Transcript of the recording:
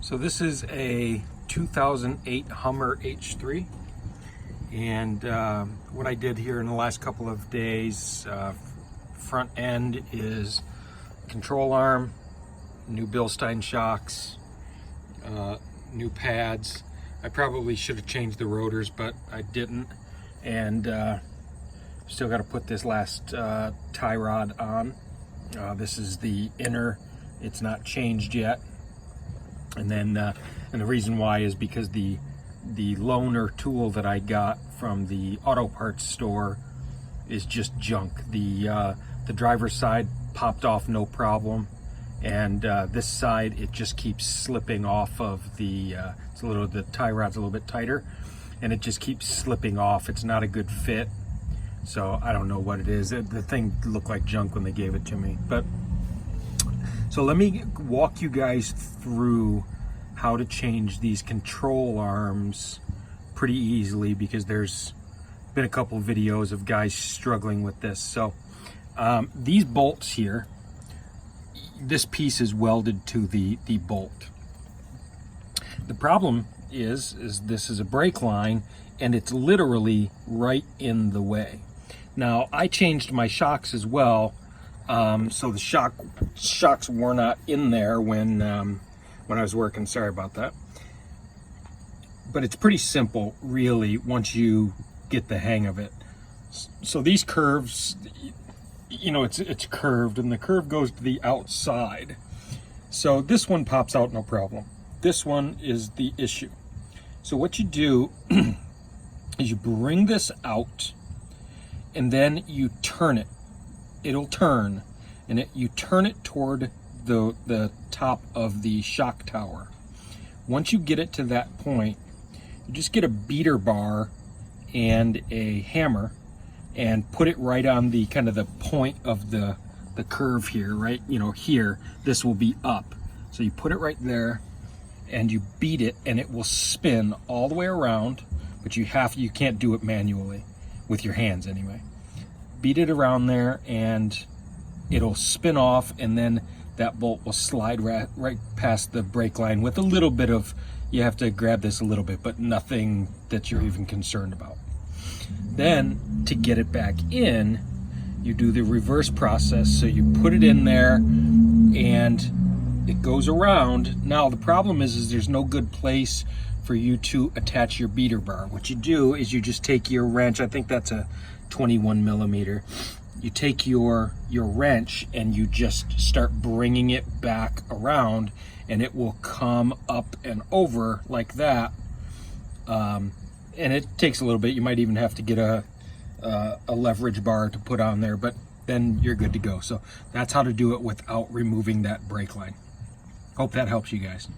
So this is a 2008 Hummer H3, and what I did here in the last couple of days, front end is control arm, new Bilstein shocks, new pads. I probably should have changed the rotors, but I didn't, and still got to put this last tie rod on. This is the inner, it's not changed yet. And then and the reason why is because the loaner tool that I got from the auto parts store is just junk. The driver's side popped off no problem, and this side it just keeps slipping off of the the tie rod's a little bit tighter, and it just keeps slipping off. It's not a good fit, so I don't know what it is. The thing looked like junk when they gave it to me. But so let me walk you guys through how to change these control arms pretty easily, because there's been a couple videos of guys struggling with this. So these bolts here, this piece is welded to the bolt. The problem is this is a brake line, and it's literally right in the way. Now I changed my shocks as well, so the shocks were not in there when I was working. Sorry about that. But it's pretty simple, really, once you get the hang of it. So these curves, you know, it's curved, and the curve goes to the outside. So this one pops out no problem. This one is the issue. So what you do is you bring this out, and then you turn it. It'll turn, and you turn it toward the top of the shock tower. Once you get it to that point, you just get a beater bar and a hammer and put it right on the kind of the point of the curve here, right? You know, here, this will be up. So you put it right there and you beat it, and it will spin all the way around, but you can't do it manually with your hands anyway. Beat it around there and it'll spin off, and then that bolt will slide right past the brake line with a little bit of, you have to grab this a little bit, but nothing that you're even concerned about. Then to get it back in, you do the reverse process. So you put it in there and it goes around. Now the problem is there's no good place for you to attach your beater bar. What you do is you just take your wrench, I think that's a 21 millimeter. You take your wrench and you just start bringing it back around, and it will come up and over like that. And it takes a little bit. You might even have to get a leverage bar to put on there, but then you're good to go. So that's how to do it without removing that brake line. Hope that helps you guys.